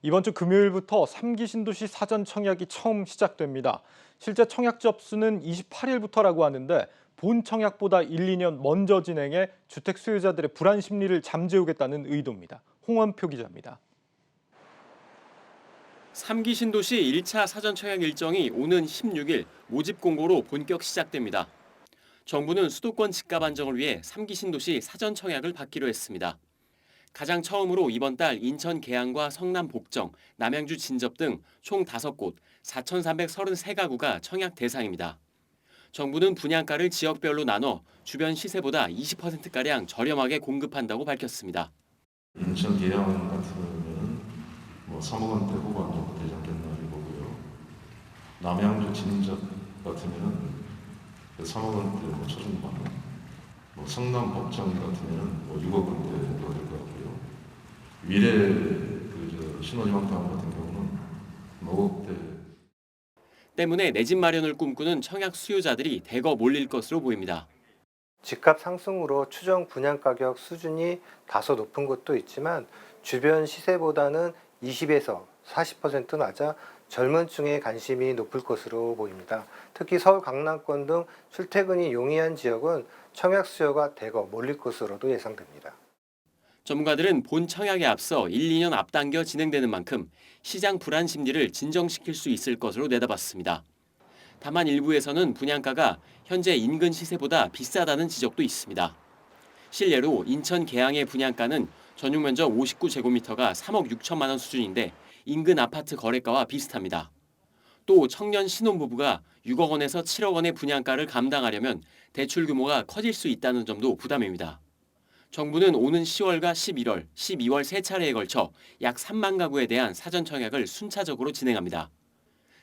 이번 주 금요일부터 3기 신도시 사전 청약이 처음 시작됩니다. 실제 청약 접수는 28일부터라고 하는데 본 청약보다 1, 2년 먼저 진행해 주택 수요자들의 불안 심리를 잠재우겠다는 의도입니다. 홍원표 기자입니다. 3기 신도시 1차 사전 청약 일정이 오는 16일 모집 공고로 본격 시작됩니다. 정부는 수도권 집값 안정을 위해 3기 신도시 사전 청약을 받기로 했습니다. 가장 처음으로 이번 달 인천 계양과 성남 복정, 남양주 진접 등 총 5곳 4,333가구가 청약 대상입니다. 정부는 분양가를 지역별로 나눠 주변 시세보다 20%가량 저렴하게 공급한다고 밝혔습니다. 인천 계양 같은 경우는 3억 원대 후반 정도 되지 않겠나 보고요. 남양주 진접 같으면 3억 원대 초중반, 성남 복정 같으면 6억 원대 정도 될 것 같고요. 미래 신혼지방타운 같은 경우는 5억대. 때문에 내 집 마련을 꿈꾸는 청약 수요자들이 대거 몰릴 것으로 보입니다. 집값 상승으로 추정 분양가격 수준이 다소 높은 곳도 있지만 주변 시세보다는 20에서 40% 낮아 젊은 층의 관심이 높을 것으로 보입니다. 특히 서울 강남권 등 출퇴근이 용이한 지역은 청약 수요가 대거 몰릴 것으로도 예상됩니다. 전문가들은 본 청약에 앞서 1, 2년 앞당겨 진행되는 만큼 시장 불안 심리를 진정시킬 수 있을 것으로 내다봤습니다. 다만 일부에서는 분양가가 현재 인근 시세보다 비싸다는 지적도 있습니다. 실례로 인천 계양의 분양가는 전용 면적 59제곱미터가 3억 6천만 원 수준인데 인근 아파트 거래가와 비슷합니다. 또 청년 신혼부부가 6억 원에서 7억 원의 분양가를 감당하려면 대출 규모가 커질 수 있다는 점도 부담입니다. 정부는 오는 10월과 11월, 12월 세 차례에 걸쳐 약 3만 가구에 대한 사전 청약을 순차적으로 진행합니다.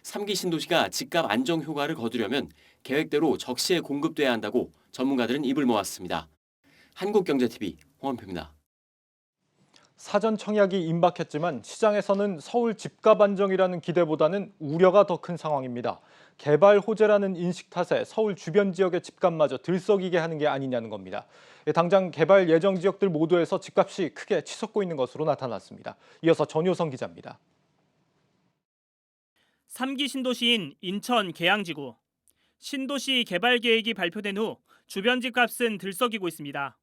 3기 신도시가 집값 안정 효과를 거두려면 계획대로 적시에 공급돼야 한다고 전문가들은 입을 모았습니다. 한국경제TV 홍원표입니다. 사전 청약이 임박했지만 시장에서는 서울 집값 안정이라는 기대보다는 우려가 더 큰 상황입니다. 개발 호재라는 인식 탓에 서울 주변 지역의 집값마저 들썩이게 하는 게 아니냐는 겁니다. 당장 개발 예정 지역들 모두에서 집값이 크게 치솟고 있는 것으로 나타났습니다. 이어서 전효성 기자입니다. 3기 신도시인 인천 계양지구. 신도시 개발 계획이 발표된 후 주변 집값은 들썩이고 있습니다.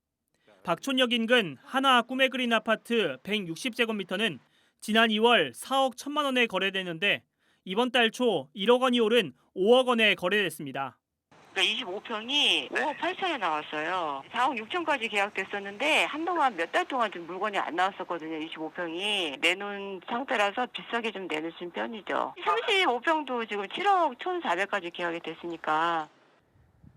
박촌역 인근 하나 꿈의 그린 아파트 160제곱미터는 지난 2월 4억 1천만 원에 거래됐는데 이번 달 초 1억 원이 오른 5억 원에 거래됐습니다. 25평이 5억 8천에 나왔어요. 4억 6천까지 계약됐었는데 한동안 몇 달 동안 좀 물건이 안 나왔었거든요. 25평이 내놓은 상태라서 비싸게 좀 내놓으신 편이죠. 35평도 지금 7억 1,400까지 계약이 됐으니까.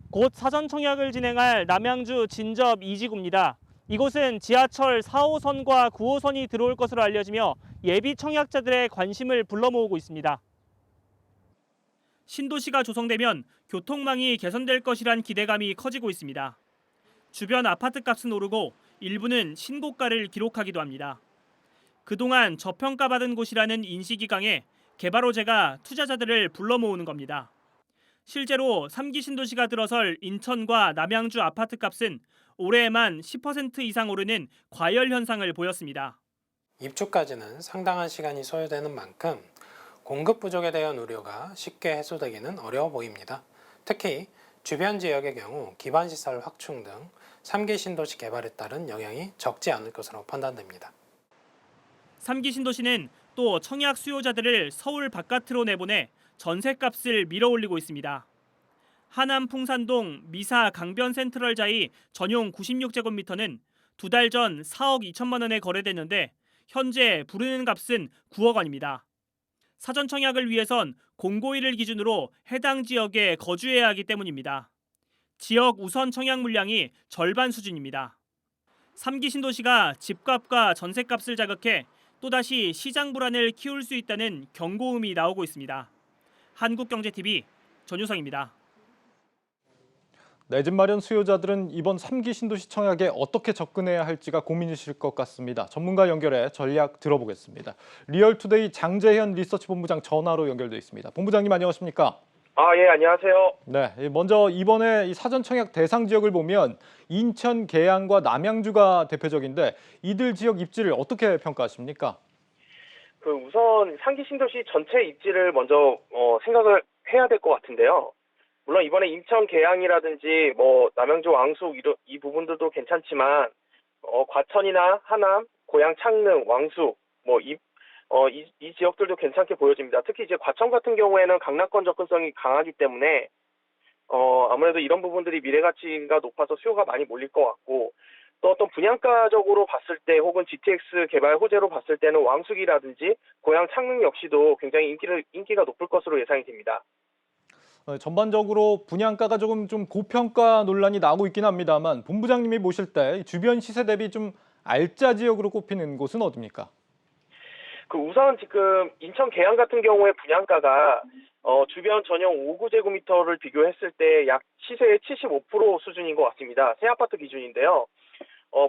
곧 사전 청약을 진행할 남양주 진접 2지구입니다. 이곳은 지하철 4호선과 9호선이 들어올 것으로 알려지며 예비 청약자들의 관심을 불러 모으고 있습니다. 신도시가 조성되면 교통망이 개선될 것이란 기대감이 커지고 있습니다. 주변 아파트값은 오르고 일부는 신고가를 기록하기도 합니다. 그동안 저평가받은 곳이라는 인식이 강해 개발 호재가 투자자들을 불러 모으는 겁니다. 실제로 3기 신도시가 들어설 인천과 남양주 아파트값은 올해에만 10% 이상 오르는 과열 현상을 보였습니다. 입주까지는 상당한 시간이 소요되는 만큼 공급 부족에 대한 우려가 쉽게 해소되기는 어려워 보입니다. 특히 주변 지역의 경우 기반시설 확충 등 3기 신도시 개발에 따른 영향이 적지 않을 것으로 판단됩니다. 3기 신도시는 또 청약 수요자들을 서울 바깥으로 내보내 전셋값을 밀어올리고 있습니다. 하남 풍산동 미사 강변 센트럴자이 전용 96제곱미터는 2달 전 4억 2천만 원에 거래됐는데 현재 부르는 값은 9억 원입니다. 사전 청약을 위해선 공고일을 기준으로 해당 지역에 거주해야 하기 때문입니다. 지역 우선 청약 물량이 절반 수준입니다. 3기 신도시가 집값과 전셋값을 자극해 또다시 시장 불안을 키울 수 있다는 경고음이 나오고 있습니다. 한국경제TV 전효성입니다. 내 집 마련 수요자들은 이번 3기 신도시 청약에 어떻게 접근해야 할지가 고민이실 것 같습니다. 전문가 연결해 전략 들어보겠습니다. 리얼투데이 장재현 리서치 본부장 전화로 연결돼 있습니다. 본부장님 안녕하십니까? 예, 안녕하세요. 네, 먼저 이번에 이 사전 청약 대상 지역을 보면 인천, 계양과 남양주가 대표적인데 이들 지역 입지를 어떻게 평가하십니까? 우선 상기 신도시 전체 입지를 먼저 생각을 해야 될 것 같은데요. 물론 이번에 인천 계양이라든지 뭐 남양주 왕숙 이 부분들도 괜찮지만 과천이나 하남, 고양 창릉, 왕숙 이 지역들도 괜찮게 보여집니다. 특히 이제 과천 같은 경우에는 강남권 접근성이 강하기 때문에 아무래도 이런 부분들이 미래 가치가 높아서 수요가 많이 몰릴 것 같고, 또 어떤 분양가적으로 봤을 때 혹은 GTX 개발 호재로 봤을 때는 왕숙이라든지 고양 창릉 역시도 굉장히 인기가 높을 것으로 예상이 됩니다. 전반적으로 분양가가 조금 좀 고평가 논란이 나오고 있긴 합니다만 본부장님이 보실 때 주변 시세 대비 좀 알짜 지역으로 꼽히는 곳은 어디입니까? 우선 지금 인천 계양 같은 경우에 분양가가 주변 전용 5구제곱미터를 비교했을 때 약 시세의 75% 수준인 것 같습니다. 새 아파트 기준인데요.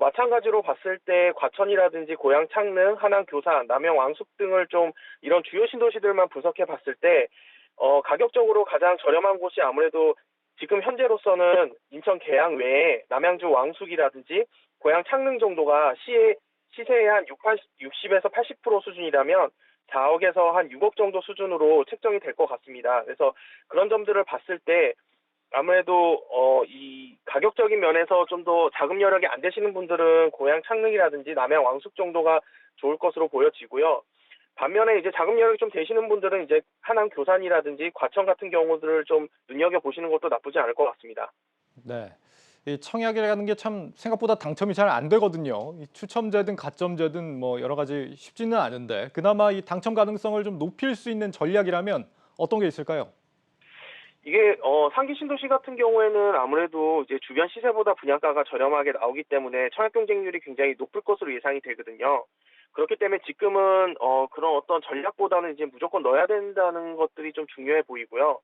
마찬가지로 봤을 때 과천이라든지 고양 창릉, 하남 교산, 남양 왕숙 등을 좀 이런 주요 신도시들만 분석해 봤을 때 가격적으로 가장 저렴한 곳이 아무래도 지금 현재로서는 인천 계양 외에 남양주 왕숙이라든지 고양 창릉 정도가 시세의 한 60에서 80% 수준이라면 4억에서 한 6억 정도 수준으로 책정이 될 것 같습니다. 그래서 그런 점들을 봤을 때 아무래도 이 가격적인 면에서 좀 더 자금 여력이 안 되시는 분들은 고양 창릉이라든지 남양 왕숙 정도가 좋을 것으로 보여지고요. 반면에 이제 자금 여력이 좀 되시는 분들은 이제 하남 교산이라든지 과천 같은 경우들을 좀 눈여겨 보시는 것도 나쁘지 않을 것 같습니다. 네. 이 청약이라는 게 참 생각보다 당첨이 잘 안 되거든요. 이 추첨제든 가점제든 뭐 여러 가지 쉽지는 않은데 그나마 이 당첨 가능성을 좀 높일 수 있는 전략이라면 어떤 게 있을까요? 이게 상기 신도시 같은 경우에는 아무래도 이제 주변 시세보다 분양가가 저렴하게 나오기 때문에 청약 경쟁률이 굉장히 높을 것으로 예상이 되거든요. 그렇기 때문에 지금은 그런 어떤 전략보다는 이제 무조건 넣어야 된다는 것들이 좀 중요해 보이고요.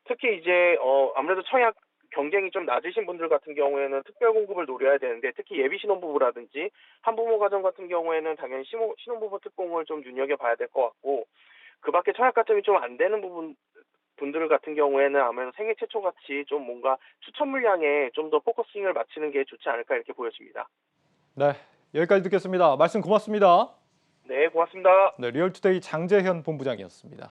특히 이제 아무래도 청약 경쟁이 좀 낮으신 분들 같은 경우에는 특별 공급을 노려야 되는데, 특히 예비 신혼부부라든지 한부모 가정 같은 경우에는 당연히 신혼부부 특공을 좀 눈여겨봐야 될 것 같고, 그밖에 청약 가점이 좀 안 되는 분들 같은 경우에는 아무래도 생애 최초 같이 좀 뭔가 추천 물량에 좀 더 포커싱을 맞추는 게 좋지 않을까 이렇게 보여집니다. 네. 여기까지 듣겠습니다. 말씀 고맙습니다. 네, 고맙습니다. 네, 리얼투데이 장재현 본부장이었습니다.